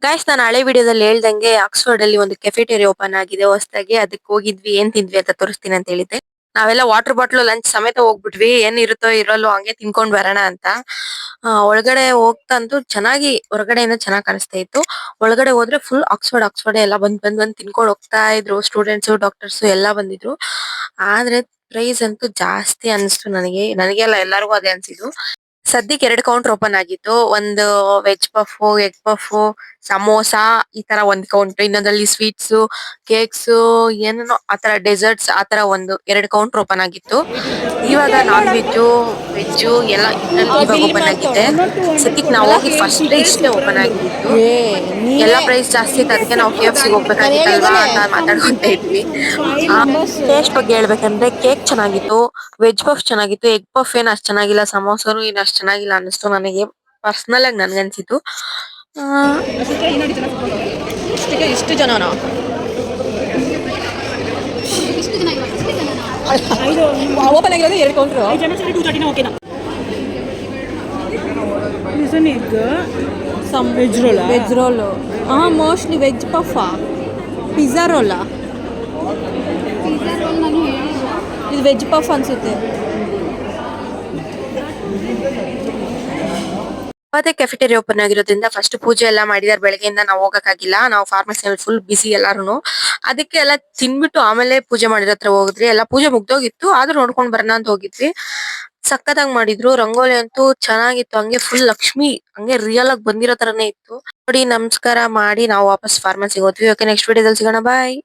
Guys ನಾನು ಹಳೆ ವಿಡಿಯೋದಲ್ಲಿ ಹೇಳ್ದಂಗೆ ಆಕ್ಸ್ಫರ್ಡ್ ಅಲ್ಲಿ ಒಂದು ಕೆಫೆಟೇರಿಯಾ ಓಪನ್ ಆಗಿದೆ ಹೊಸದಾಗಿ. ಅದಕ್ಕೆ ಹೋಗಿದ್ವಿ, ಏನ್ ತಿಂದ್ವಿ ಅಂತ ತೋರಿಸ್ತೀನಿ ಅಂತ ಹೇಳಿದ್ದೆ. ನಾವೆಲ್ಲ ವಾಟರ್ ಬಾಟ್ಲು ಲಂಚ್ ಸಮೇತ ಹೋಗ್ಬಿಟ್ವಿ, ಏನ್ ಇರುತ್ತೋ ಇರಲ್ಲೋ ಹಂಗೆ ತಿನ್ಕೊಂಡ್ ಬರೋಣ ಅಂತ. ಒಳಗಡೆ ಹೋಗ್ತಂತೂ ಚೆನ್ನಾಗಿ, ಹೊರಗಡೆಯಿಂದ ಚೆನ್ನಾಗಿ ಕಾಣಿಸ್ತಾ ಇತ್ತು. ಒಳಗಡೆ ಹೋದ್ರೆ ಫುಲ್ ಆಕ್ಸ್ಫರ್ಡ್ ಆಕ್ಸ್ಫರ್ಡ್ ಎಲ್ಲ ಬಂದ್ ತಿನ್ಕೊಂಡು ಹೋಗ್ತಾ ಇದ್ರು. ಸ್ಟೂಡೆಂಟ್ಸ್ ಡಾಕ್ಟರ್ಸ್ ಎಲ್ಲ ಬಂದಿದ್ರು. ಆದ್ರೆ ಪ್ರೈಸ್ ಅಂತೂ ಜಾಸ್ತಿ ಅನಿಸ್ತು ನನಗೆ. ನನಗೆ ಅಲ್ಲ, ಎಲ್ಲರಿಗೂ ಅದೇ ಅನ್ಸಿದ್ದು. ಸದ್ಯಕ್ಕೆ 2 ಕೌಂಟರ್ ಓಪನ್ ಆಗಿತ್ತು. ಒಂದು veg puff, egg puff, samosa ಈ ತರ ಒಂದ್ ಕೌಂಟರ್, ಇನ್ನೊಂದ್ರಲ್ಲಿ ಸ್ವೀಟ್ಸ್, ಕೇಕ್ಸ್, ಏನೇನೋ ಆತರ ಡೆಸರ್ಟ್ಸ್ ಆತರ ಒಂದು 2 ಕೌಂಟರ್ ಓಪನ್ ಆಗಿತ್ತು. ಇವಾಗ ನಾನ್ ವೆಜ್, ವೆಜ್ ಎಲ್ಲ ಇದ್ರಲ್ಲಿ ಇವಾಗ ಓಪನ್ ಆಗಿದೆ. ಸದ್ಯಕ್ಕೆ ನಾವು ಹೋಗಿದ್ ಫಸ್ಟ್ ಡೇ ಇಷ್ಟೇ ಓಪನ್ ಆಗಿದ್ದು. ಏ ಎಲ್ಲಾ ನೀನೇ ಪ್ರೈಸ್ ಜಾಸ್ತಿ ಇತ್ತು, ಅದಕ್ಕೆ ನಾವು KFC ಗೆ ನಾನು ಹೋಗ್ಬೇಕಾಗಿತ್ತಲ್ವಾ ಹೇಳಿದ್ದಾನೆ ಅಂತ ಮಾತಾಡ್ಕೊಂತ ಇದ್ವಿ. ಫೈವ್ ಆ ಮೆಂಬರ್ಸ್ ಟೇಸ್ಟ್ ಬಗ್ಗೆ ಹೇಳ್ಬೇಕಂದ್ರೆ ಕೇಕ್ ಚೆನ್ನಾಗಿತ್ತು, ವೆಜ್ ಪಫ್ ಚೆನ್ನಾಗಿತ್ತು, ಎಗ್ ಪಫ್ ಏನ್ ಅಷ್ಟ್ ಚೆನ್ನಾಗಿಲ್ಲ, ಸಮೋಸನು ಏನ್ ಅಷ್ಟ್ ಚೆನ್ನಾಗಿಲ್ಲ ಅನ್ನಿಸ್ತು ನನಗೆ. ಪರ್ಸನಲ್ ಆಗಿ ನನ್ಗನ್ಸಿತ್ತು. ಆ, ಇಷ್ಟು ಜನನಾ? ಓಪನ್ ಆಗಿರೋದು 2 counter. Some veg roll mostly veg ಪಫಾ, ಪಿಜ್ಜಾ ರೋಲಾ? ಇದು ವೆಜ್ ಪಫ್ ಅನ್ಸುತ್ತೆ. ಮತ್ತೆ ಕೆಫೆಟೇರಿಯಾ ಓಪನ್ ಆಗಿರೋದ್ರಿಂದ ಫಸ್ಟ್ ಪೂಜೆ ಎಲ್ಲ ಮಾಡಿದಾರೆ. ಬೆಳಗ್ಗೆಯಿಂದ ನಾವು ಹೋಗಕ್ಕಾಗಿಲ್ಲ, ನಾವು ಫಾರ್ಮಸಿ ಫುಲ್ ಬಿಸಿ ಎಲ್ಲಾರುನು. ಅದಕ್ಕೆ ಎಲ್ಲ ತಿನ್ಬಿಟ್ಟು ಆಮೇಲೆ ಪೂಜೆ ಮಾಡಿರೋ ಹತ್ರ ಹೋಗಿದ್ರಿ. ಎಲ್ಲ ಪೂಜೆ ಮುಗ್ದೋಗಿತ್ತು, ಆದ್ರೂ ನೋಡ್ಕೊಂಡ್ ಬರೋಣ ಅಂತ ಹೋಗಿದ್ವಿ. ಸಕ್ಕತ್ತಾಗಿ ಮಾಡಿದ್ರು. ರಂಗೋಲಿ ಅಂತೂ ಚೆನ್ನಾಗಿತ್ತು, ಹಂಗೆ ಫುಲ್ ಲಕ್ಷ್ಮಿ ಹಂಗೆ ರಿಯಲ್ ಆಗಿ ಬಂದಿರೋ ತರನೇ ಇತ್ತು. ನೋಡಿ ನಮಸ್ಕಾರ ಮಾಡಿ ನಾವು ವಾಪಸ್ ಫಾರ್ಮಸಿಗೆ ಹೋದ್ವಿ. ಓಕೆ, ನೆಕ್ಸ್ಟ್ ವಿಡಿಯೋದಲ್ಲಿ ಸಿಗೋಣ, ಬಾಯ್.